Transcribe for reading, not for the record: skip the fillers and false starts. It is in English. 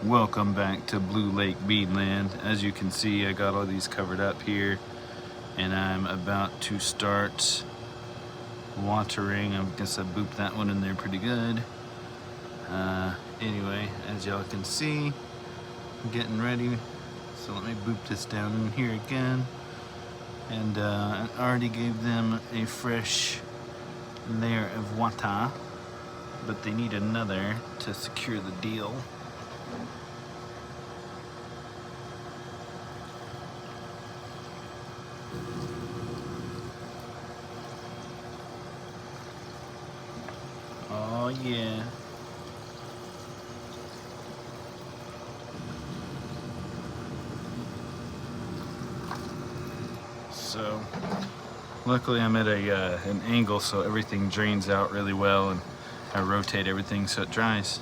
Welcome back to Blue Lake Beadland. As you can see, I got all these covered up here and I'm about to start watering. I guess I booped that one in there pretty good. Anyway, as y'all can see, I'm getting ready. So let me boop this down in here again. And I already gave them a fresh layer of water, but they need another to secure the deal. Oh yeah. So luckily I'm at an angle so everything drains out really well, and I rotate everything so it dries.